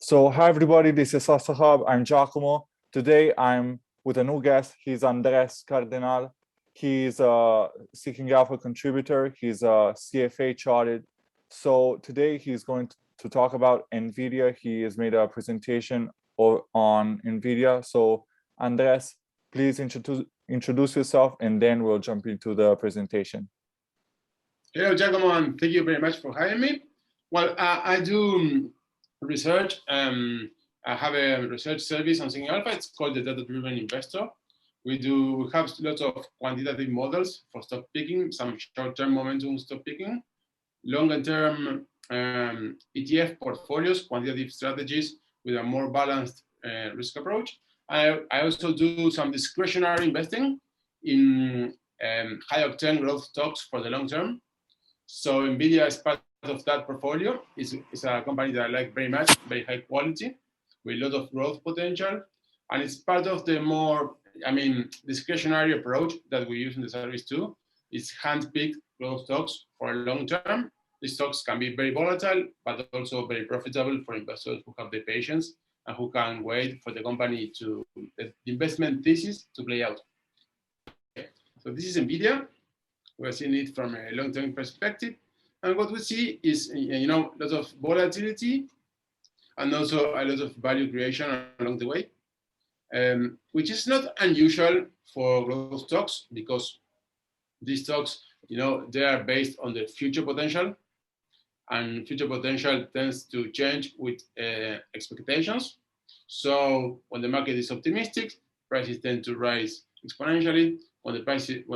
So hi everybody, this is Sahab. I'm Giacomo. Today I'm with a new guest. He's Andrés Cardenal. He's a Seeking Alpha contributor. He's a CFA chartered. So today he's going to talk about Nvidia. He has made a presentation on Nvidia. So Andrés, please introduce yourself and then we'll jump into the presentation. Hello, Giacomo, and thank you very much for having me. Well, I do research. I have a research service on Seeking Alpha. It's called the Data-Driven Investor. We have lots of quantitative models for stock picking, some short-term momentum stock picking, longer-term ETF portfolios, quantitative strategies with a more balanced risk approach. I also do some discretionary investing in high-octane growth stocks for the long term. So Nvidia is part of that portfolio. It's a company that I like very much, very high quality, with a lot of growth potential. And it's part of the more, discretionary approach that we use in the service too. It's hand-picked growth stocks for a long term. These stocks can be very volatile, but also very profitable for investors who have the patience and who can wait for the company to, the investment thesis to play out. So this is Nvidia. We're seeing it from a long-term perspective. And what we see is, lots of volatility and also a lot of value creation along the way, which is not unusual for growth stocks because these stocks, they are based on the future potential, and future potential tends to change with expectations. So when the market is optimistic, prices tend to rise exponentially. When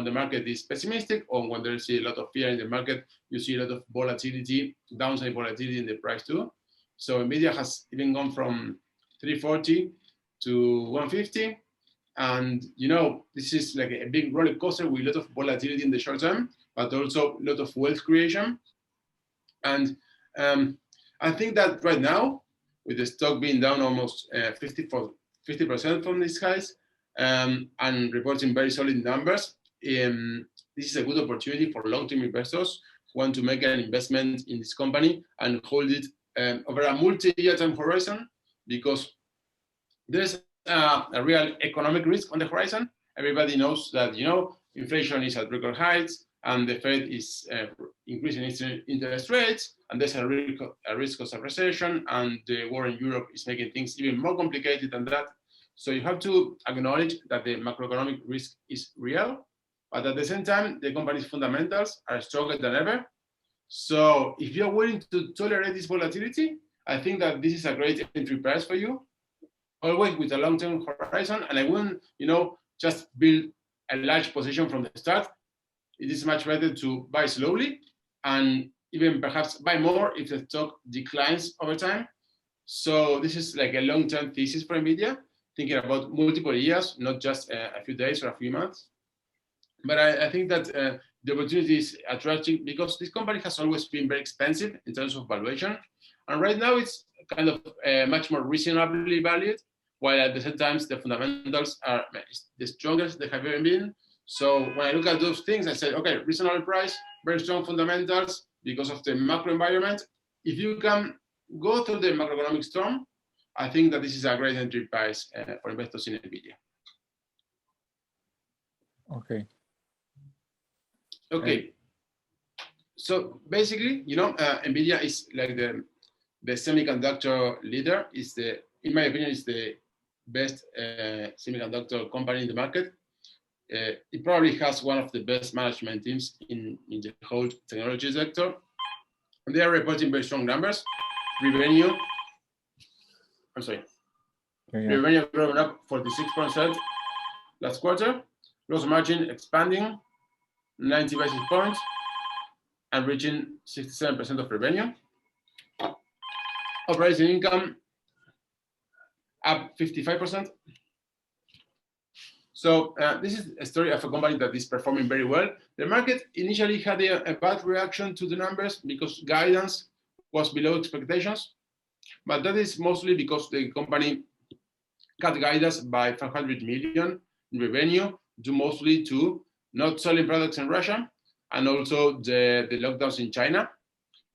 the market is pessimistic, or when there's a lot of fear in the market, you see a lot of volatility, downside volatility in the price too. So Nvidia has even gone from 340 to 150, and this is like a big roller coaster with a lot of volatility in the short term, but also a lot of wealth creation. And I think that right now, with the stock being down almost 50% from these highs, and reporting very solid numbers, this is a good opportunity for long-term investors who want to make an investment in this company and hold it over a multi-year time horizon, because there's a real economic risk on the horizon. Everybody knows that inflation is at record heights, and the Fed is increasing interest rates, and there's a risk of a recession, and the war in Europe is making things even more complicated than that. So you have to acknowledge that the macroeconomic risk is real, but at the same time, the company's fundamentals are stronger than ever. So if you're willing to tolerate this volatility, I think that this is a great entry price for you, always with a long-term horizon. And I wouldn't, just build a large position from the start. It is much better to buy slowly and even perhaps buy more if the stock declines over time. So this is like a long-term thesis for Nvidia, thinking about multiple years, not just a few days or a few months. But I think that the opportunity is attractive because this company has always been very expensive in terms of valuation. And right now it's kind of much more reasonably valued, while at the same time the fundamentals are the strongest they have ever been. So when I look at those things, I say, okay, reasonable price, very strong fundamentals because of the macro environment. If you can go through the macroeconomic storm, I think that this is a great entry price for investors in Nvidia. Okay. So basically, Nvidia is like the semiconductor leader. In my opinion, is the best semiconductor company in the market. It probably has one of the best management teams in the whole technology sector. And they are reporting very strong numbers. Revenue growing up 46% last quarter. Gross margin expanding 90 basis points and reaching 67% of revenue. Operating income up 55%. So this is a story of a company that is performing very well. The market initially had a bad reaction to the numbers because guidance was below expectations. But that is mostly because the company cut guidance by 500 million in revenue, due mostly to not selling products in Russia and also the lockdowns in China.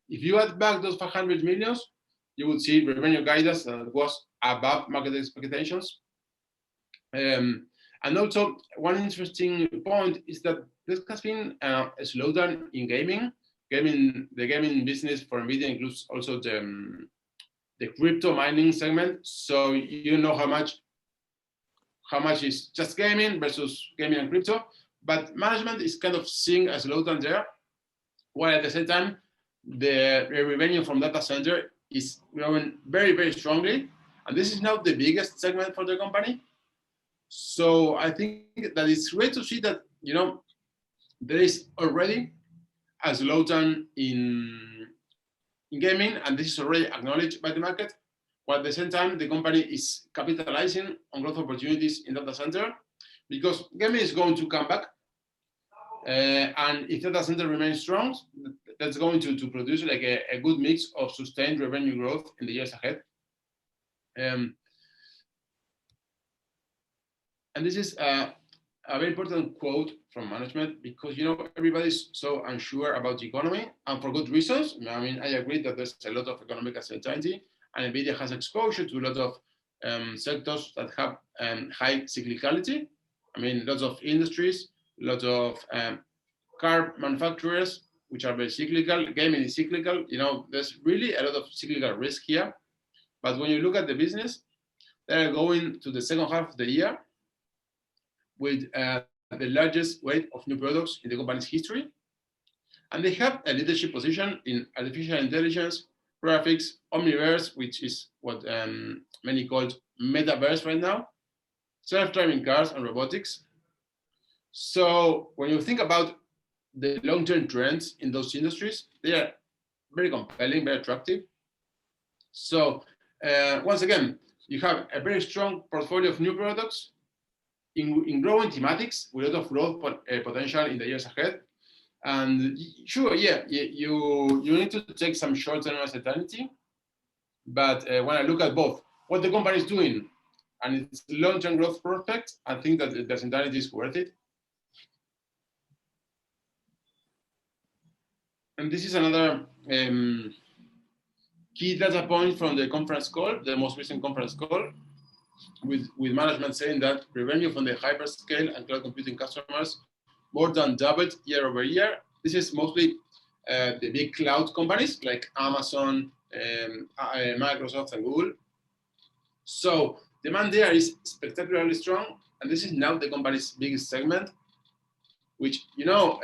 If you add back those 500 millions, you would see revenue guidance that was above market expectations. And also, one interesting point is that there has been a slowdown in gaming. The gaming business for Nvidia includes also the crypto mining segment. So you know how much is just gaming versus gaming and crypto. But management is kind of seeing a slowdown there, while at the same time, the revenue from data center is growing very, very strongly. And this is now the biggest segment for the company. So I think that it's great to see that, you know, there is already a slowdown in gaming, and this is already acknowledged by the market. While at the same time, the company is capitalizing on growth opportunities in data center, because gaming is going to come back. And if data center remains strong, that's going to produce like a good mix of sustained revenue growth in the years ahead. And this is a very important quote from management, because, you know, everybody's so unsure about the economy, and for good reasons. I mean, I agree that there's a lot of economic uncertainty, and Nvidia has exposure to a lot of sectors that have high cyclicality. I mean, lots of industries, lots of car manufacturers, which are very cyclical. Gaming is cyclical. You know, there's really a lot of cyclical risk here. But when you look at the business, they're going to the second half of the year with the largest weight of new products in the company's history. And they have a leadership position in artificial intelligence, graphics, omniverse, which is what many call metaverse right now, self-driving cars, and robotics. So when you think about the long-term trends in those industries, they are very compelling, very attractive. So once again, you have a very strong portfolio of new products in growing thematics with a lot of growth potential in the years ahead. And sure, yeah, you need to take some short-term uncertainty. But when I look at both what the company is doing and its long-term growth prospects, I think that the uncertainty is worth it. And this is another key data point from the conference call, the most recent conference call, with management saying that revenue from the hyperscale and cloud computing customers more than doubled year over year. This is mostly the big cloud companies like Amazon, Microsoft, and Google. So demand there is spectacularly strong, and this is now the company's biggest segment, which, you know,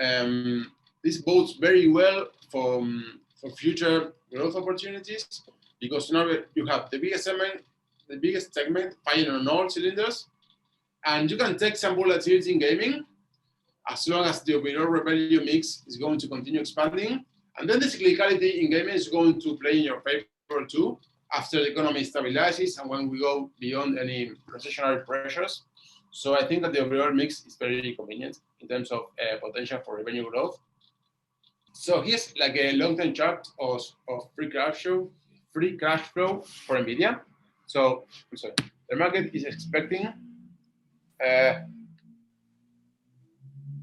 this bodes very well for future growth opportunities, because now you have the biggest segment firing on all cylinders, and you can take some volatility in gaming as long as the overall revenue mix is going to continue expanding. And then the cyclicality in gaming is going to play in your favor too, after the economy stabilizes and when we go beyond any recessionary pressures. So I think that the overall mix is very convenient in terms of potential for revenue growth. So here's like a long-term chart of free cash flow for Nvidia. So I'm sorry, the market is expecting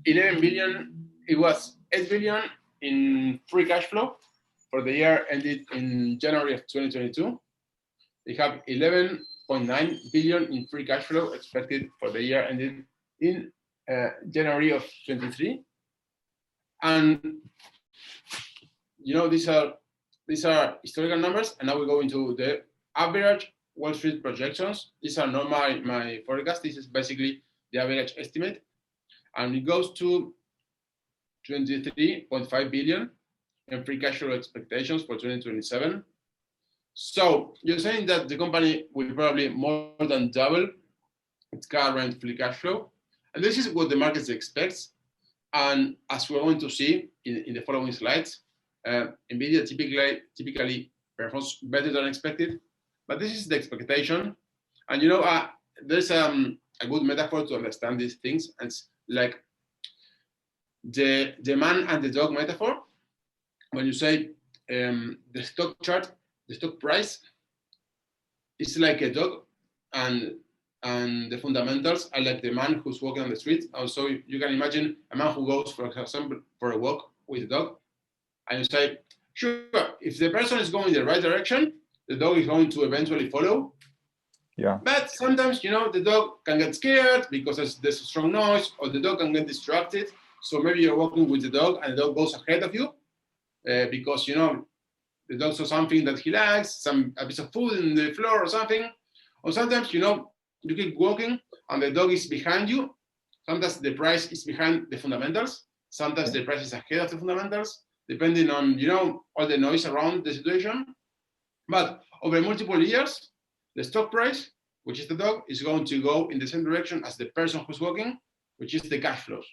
11 billion. It was 8 billion in free cash flow for the year ended in January of 2022. They have 11.9 billion in free cash flow expected for the year ended in January of 23. And you know, these are historical numbers, and now we go into the average Wall Street projections. These are not my forecast. This is basically the average estimate, and it goes to 23.5 billion in free cash flow expectations for 2027. So you're saying that the company will probably more than double its current free cash flow, and this is what the market expects. And as we're going to see in the following slides, Nvidia typically performs better than expected, but this is the expectation. And you know, there's a good metaphor to understand these things. And it's like the man and the dog metaphor. When you say the stock chart, the stock price is like a dog, and the fundamentals are like the man who's walking on the street. Also, you can imagine a man who goes, for example, for a walk with a dog, and you say, sure, if the person is going in the right direction, the dog is going to eventually follow. Yeah. But sometimes, you know, the dog can get scared because there's a strong noise, or the dog can get distracted. So maybe you're walking with the dog and the dog goes ahead of you because, you know, the dog saw something that he likes, a piece of food in the floor or something. Or sometimes, you know, you keep walking and the dog is behind you. Sometimes the price is behind the fundamentals. Sometimes the price is ahead of the fundamentals, depending on, you know, all the noise around the situation. But over multiple years, the stock price, which is the dog, is going to go in the same direction as the person who's walking, which is the cash flows.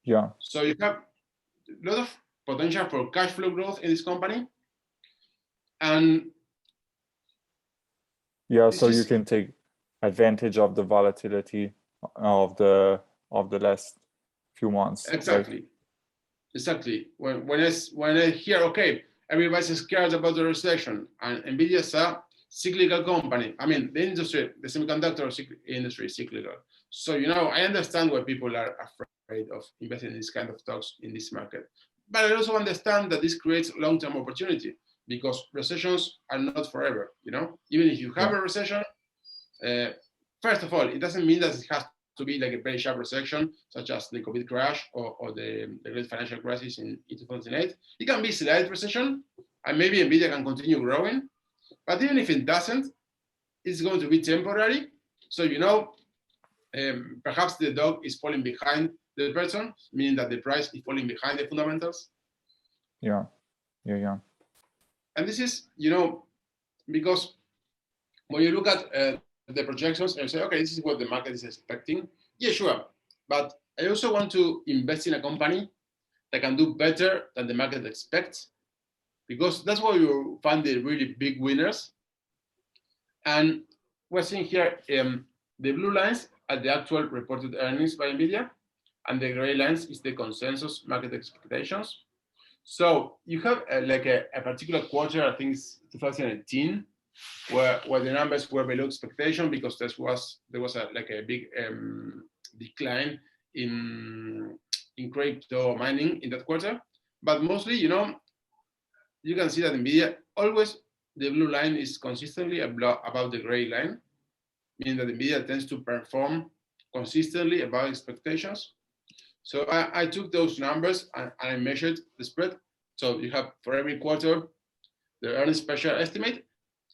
Yeah. So you have a lot of potential for cash flow growth in this company. And yeah, so you can take advantage of the volatility of the last few months. Exactly. Right? Exactly. When I hear, okay, everybody's scared about the recession, and Nvidia is a cyclical company. I mean, the industry, the semiconductor industry is cyclical. So, you know, I understand why people are afraid of investing in this kind of stocks in this market. But I also understand that this creates long-term opportunity because recessions are not forever, you know? Even if you have a recession, first of all, it doesn't mean that it has to be like a very sharp recession, such as the COVID crash or the great financial crisis in 2008. It can be a slight recession, and maybe Nvidia can continue growing. But even if it doesn't, it's going to be temporary. So, you know, perhaps the dog is falling behind the person, meaning that the price is falling behind the fundamentals. Yeah. And this is, you know, because when you look at the projections and you say, okay, this is what the market is expecting. Yeah, sure. But I also want to invest in a company that can do better than the market expects, because that's where you find the really big winners. And we're seeing here the blue lines are the actual reported earnings by Nvidia, and the gray lines is the consensus market expectations. So you have like a particular quarter, I think it's 2018, where the numbers were below expectation because there was a big decline in crypto mining in that quarter. But mostly, you know, you can see that Nvidia always, the blue line is consistently above the gray line, meaning that Nvidia tends to perform consistently above expectations. So I took those numbers and I measured the spread. So you have for every quarter the earnings per share estimate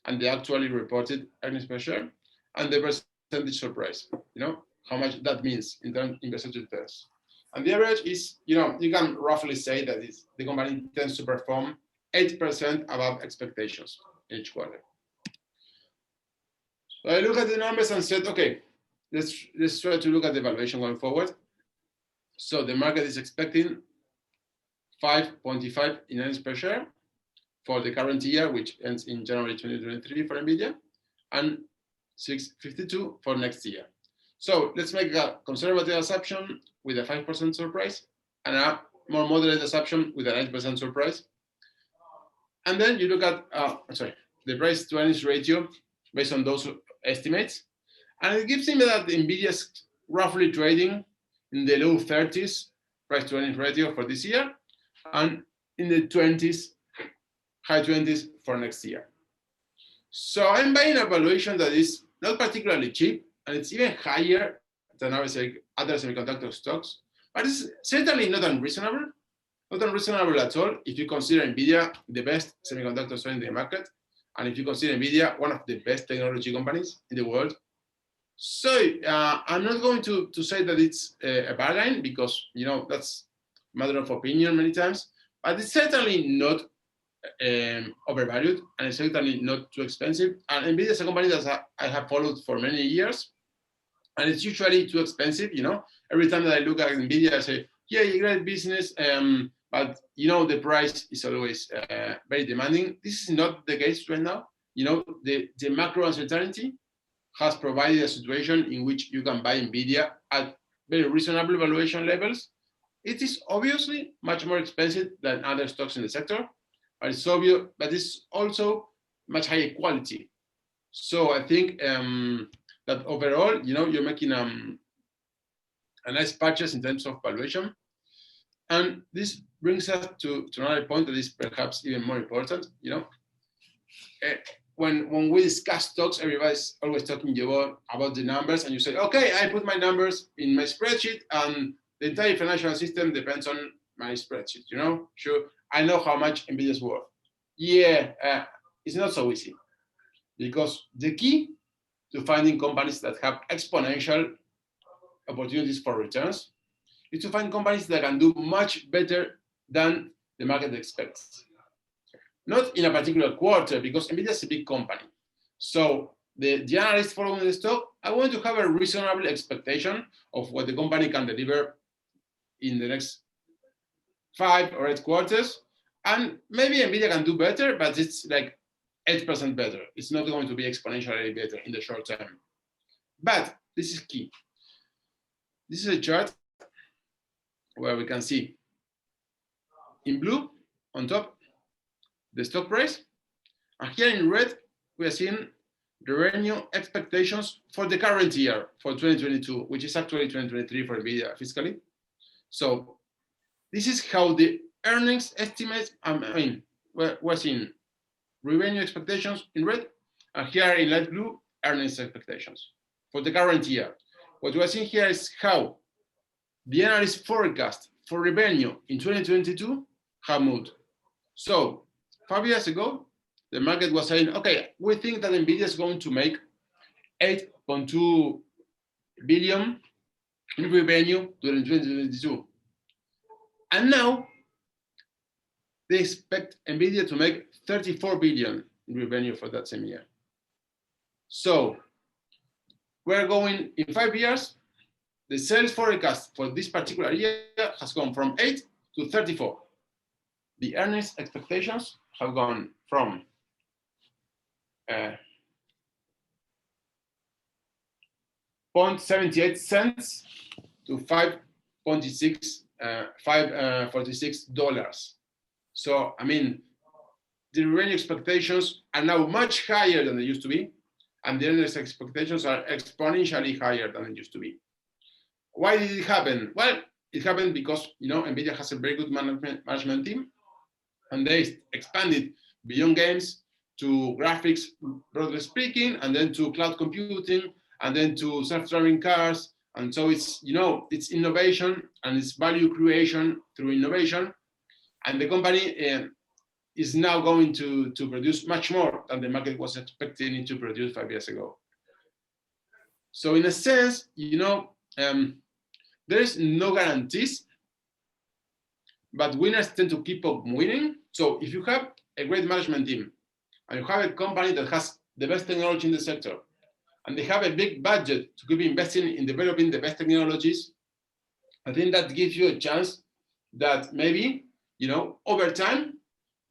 and the actually reported earnings per share and the percentage surprise, you know, how much that means in percentage terms. And the average is, you know, you can roughly say that the company tends to perform 8% above expectations each quarter. So I look at the numbers and said, okay, let's try to look at the valuation going forward. So the market is expecting 5.25 in earnings per share for the current year, which ends in January 2023 for Nvidia, and 6.52 for next year. So let's make a conservative assumption with a 5% surprise and a more moderate assumption with an 8% surprise. And then you look at the price to earnings ratio based on those estimates. And it gives me that Nvidia is roughly trading in the low 30s price to earnings ratio for this year and in the 20s, high 20s for next year. So I'm buying a valuation that is not particularly cheap, and it's even higher than other semiconductor stocks, but it's certainly not unreasonable. Not unreasonable at all if you consider Nvidia the best semiconductor stock in the market, and if you consider Nvidia one of the best technology companies in the world. So I'm not going to say that it's a bargain because, you know, that's a matter of opinion many times, but it's certainly not overvalued, and it's certainly not too expensive. And Nvidia is a company that I have followed for many years, and it's usually too expensive. You know, every time that I look at Nvidia, I say, yeah, you great business, but you know the price is always very demanding. This is not the case right now. You know, the macro uncertainty has provided a situation in which you can buy Nvidia at very reasonable valuation levels. It is obviously much more expensive than other stocks in the sector, but it's obvious, but it's also much higher quality. So I think that overall, you know, you're making a nice purchase in terms of valuation. And this brings us to another point that is perhaps even more important. You know, when we discuss stocks, everybody's always talking about the numbers, and you say, okay, I put my numbers in my spreadsheet, and the entire financial system depends on my spreadsheet. You know, sure, I know how much Nvidia is worth. Yeah, it's not so easy, because the key to finding companies that have exponential opportunities for returns is to find companies that can do much better than the market expects. Not in a particular quarter, because Nvidia is a big company. So the analyst following the stock, I want to have a reasonable expectation of what the company can deliver in the next 5 or 8 quarters. And maybe Nvidia can do better, but it's like 8% better. It's not going to be exponentially better in the short term. But this is key. This is a chart where we can see in blue on top the stock price, and here in red we are seeing the revenue expectations for the current year, for 2022, which is actually 2023 for Nvidia fiscally. So this is how the earnings estimates, we're seeing revenue expectations in red, and here in light blue, earnings expectations for the current year. What we're seeing here is how the analyst forecast for revenue in 2022 have moved. So 5 years ago, the market was saying, okay, we think that Nvidia is going to make 8.2 billion in revenue during 2022. And now they expect Nvidia to make 34 billion in revenue for that same year. So we're going in 5 years, the sales forecast for this particular year has gone from 8 to 34. The earnings expectations have gone from 0.78 cents to $5.46. So, I mean, the revenue expectations are now much higher than they used to be, and the earnings expectations are exponentially higher than they used to be. Why did it happen? Well, it happened because, you know, Nvidia has a very good management team, and they expanded beyond games to graphics, broadly speaking, and then to cloud computing, and then to self-driving cars. And so it's, you know, it's innovation and it's value creation through innovation. And the company is now going to produce much more than the market was expecting it to produce 5 years ago. So in a sense, you know, there is no guarantees, but winners tend to keep on winning. So if you have a great management team and you have a company that has the best technology in the sector, and they have a big budget to keep investing in developing the best technologies, I think that gives you a chance that maybe, you know, over time,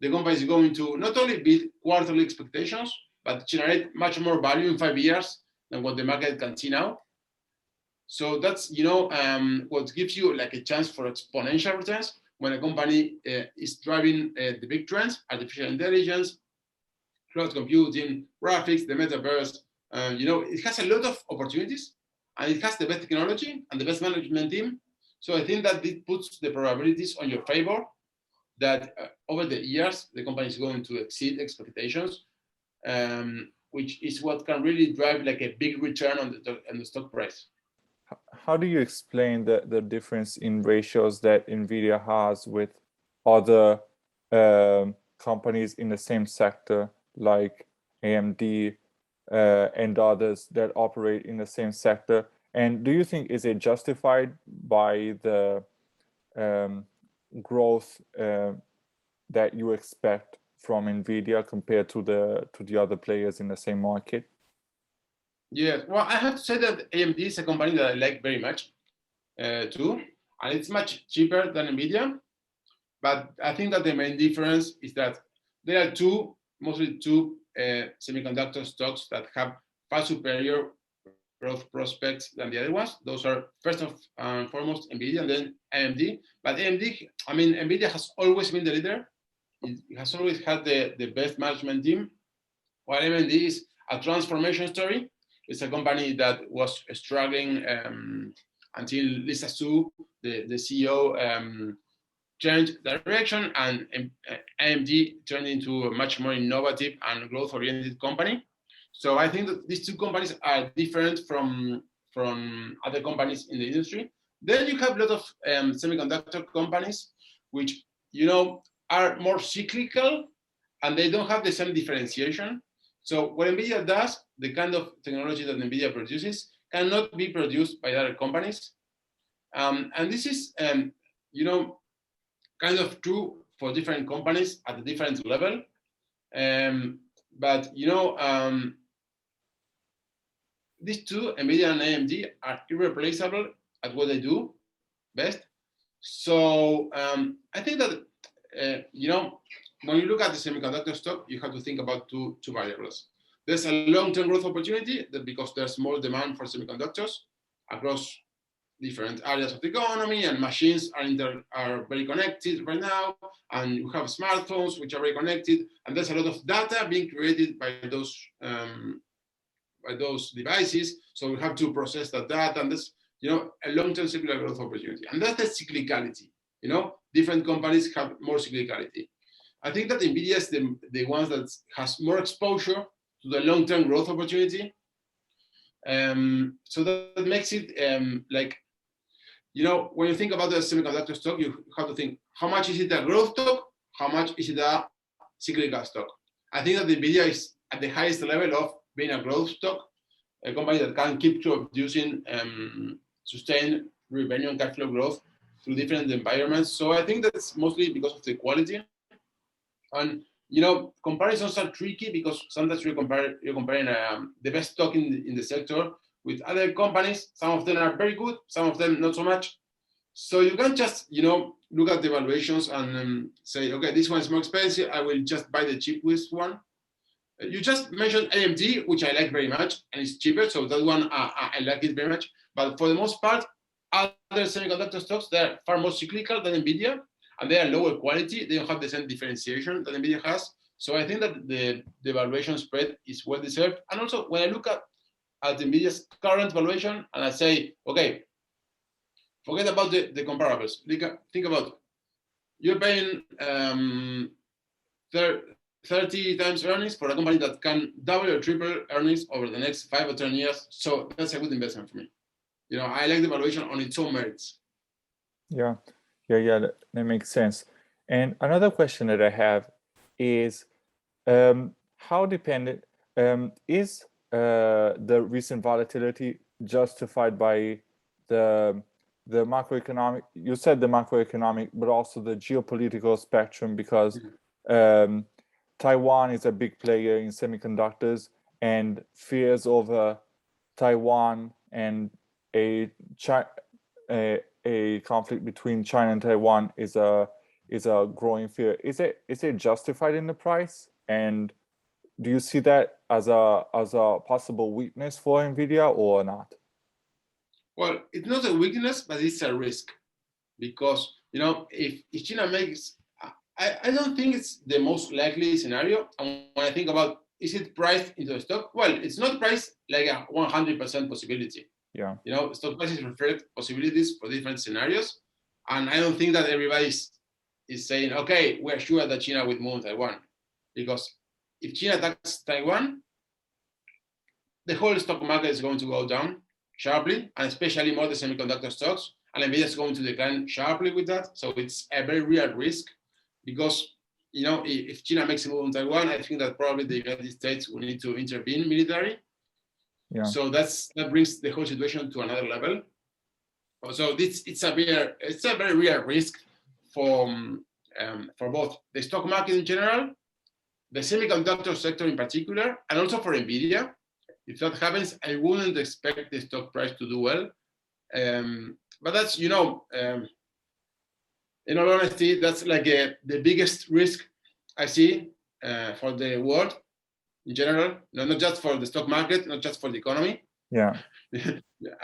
the company is going to not only beat quarterly expectations, but generate much more value in 5 years than what the market can see now. So that's, you know, what gives you like a chance for exponential returns when a company is driving the big trends, artificial intelligence, cloud computing, graphics, the metaverse. You know, it has a lot of opportunities, and it has the best technology and the best management team. So I think that it puts the probabilities on your favor that over the years, the company is going to exceed expectations, which is what can really drive like a big return on the stock price. How do you explain the difference in ratios that Nvidia has with other companies in the same sector, like AMD and others that operate in the same sector? And do you think, is it justified by the growth that you expect from Nvidia compared to the other players in the same market? Yes, well, I have to say that AMD is a company that I like very much too, and it's much cheaper than Nvidia. But I think that the main difference is that there are mostly two semiconductor stocks that have far superior growth prospects than the other ones. Those are first and foremost Nvidia and then AMD. But AMD, I mean, Nvidia has always been the leader. It has always had the best management team, while AMD is a transformation story. It's a company that was struggling until Lisa Su, the CEO, changed direction, and AMD turned into a much more innovative and growth-oriented company. So I think that these two companies are different from other companies in the industry. Then you have a lot of semiconductor companies which, are more cyclical, and they don't have the same differentiation. So what Nvidia does, the kind of technology that Nvidia produces, cannot be produced by other companies. And this is, kind of true for different companies at a different level. But these two, Nvidia and AMD, are irreplaceable at what they do best. So I think that, when you look at the semiconductor stock, you have to think about two variables. There's a long-term growth opportunity because there's more demand for semiconductors across different areas of the economy, and machines are very connected right now, and you have smartphones which are very connected, and there's a lot of data being created by those devices. So we have to process that data, and there's a long-term secular growth opportunity, and that's the cyclicality. Different companies have more cyclicality. I think that Nvidia is the ones that has more exposure to the long-term growth opportunity. So that makes it when you think about the semiconductor stock, you have to think, how much is it a growth stock? How much is it a cyclical stock? I think that Nvidia is at the highest level of being a growth stock, a company that can keep producing sustained revenue and cash flow growth through different environments. So I think that's mostly because of the quality. And comparisons are tricky because sometimes you're comparing the best stock in the sector with other companies. Some of them are very good, some of them not so much. So you can't just look at the valuations and say, okay, this one is more expensive, I will just buy the cheapest one. You just mentioned AMD, which I like very much, and it's cheaper, so that one I like it very much. But for the most part, other semiconductor stocks, they're far more cyclical than Nvidia, and they are lower quality. They don't have the same differentiation that Nvidia has. So I think that the valuation spread is well deserved. And also, when I look at Nvidia's current valuation, and I say, okay, forget about the comparables. Think about, you're paying 30 times earnings for a company that can double or triple earnings over the next 5 or 10 years. So that's a good investment for me. I like the valuation on its own merits. Yeah, that makes sense. And another question that I have is, how dependent is the recent volatility justified by the macroeconomic? You said the macroeconomic, but also the geopolitical spectrum, because Taiwan is a big player in semiconductors, and fears over Taiwan and a conflict between China and Taiwan is a growing fear. Is it justified in the price? And do you see that as a possible weakness for Nvidia or not? Well, it's not a weakness, but it's a risk, because if China makes, I don't think it's the most likely scenario. And when I think about, is it priced into the stock? Well, it's not priced like a 100% possibility. Yeah. Stock prices reflect possibilities for different scenarios, and I don't think that everybody is saying, okay, we're sure that China will move on Taiwan, because if China attacks Taiwan, the whole stock market is going to go down sharply, and especially more the semiconductor stocks, and Nvidia is going to decline sharply with that. So it's a very real risk, because if China makes a move on Taiwan, I think that probably the United States will need to intervene militarily. Yeah. So that brings the whole situation to another level. So it's a very real risk for both the stock market in general, the semiconductor sector in particular, and also for Nvidia. If that happens, I wouldn't expect the stock price to do well. But that's, in all honesty, that's like the biggest risk I see for the world in general, not just for the stock market, not just for the economy. Yeah.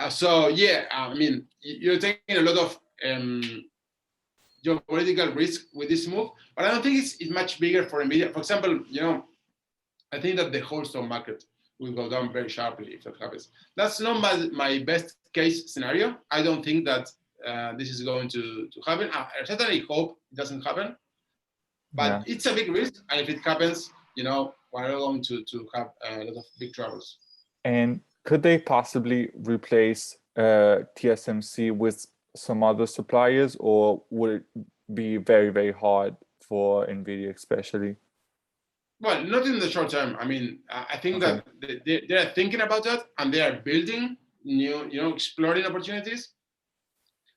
So yeah, I mean, you're taking a lot of geopolitical risk with this move, but I don't think it's much bigger for Nvidia. For example, I think that the whole stock market will go down very sharply if that happens. That's not my best case scenario. I don't think that this is going to happen. I certainly hope it doesn't happen, but it's a big risk. And if it happens, we're going to have a lot of big troubles. And could they possibly replace TSMC with some other suppliers, or would it be very, very hard for NVIDIA especially? Well, not in the short term. I mean, I think that they are thinking about that, and they are building new, exploring opportunities.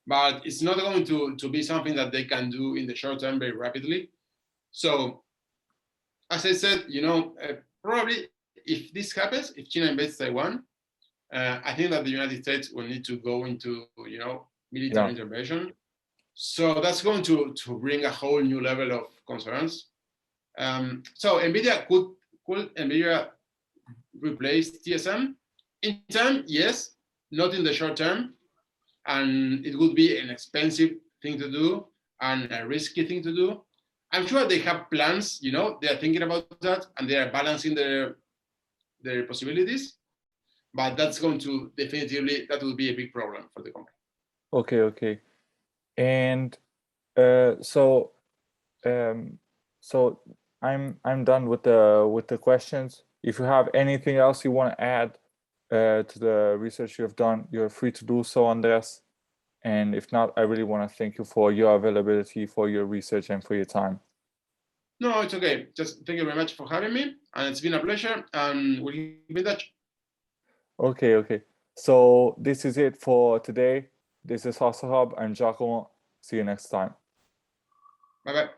But it's not going to be something that they can do in the short term very rapidly. So, as I said, probably if this happens, if China invades Taiwan, I think that the United States will need to go into, military intervention. So that's going to bring a whole new level of concerns. So Nvidia could Nvidia replace TSM in time? Yes, not in the short term, and it would be an expensive thing to do and a risky thing to do. I'm sure they have plans. They are thinking about that, and they are balancing their possibilities. But that's going to that will be a big problem for the company. Okay. And so I'm done with the questions. If you have anything else you want to add to the research you have done, you're free to do so, Andrés. And if not, I really want to thank you for your availability, for your research, and for your time. No, it's okay. Just thank you very much for having me, and it's been a pleasure. And we'll keep in touch. Okay. So this is it for today. This is Hustle Hub. I'm Giacomo. See you next time. Bye-bye.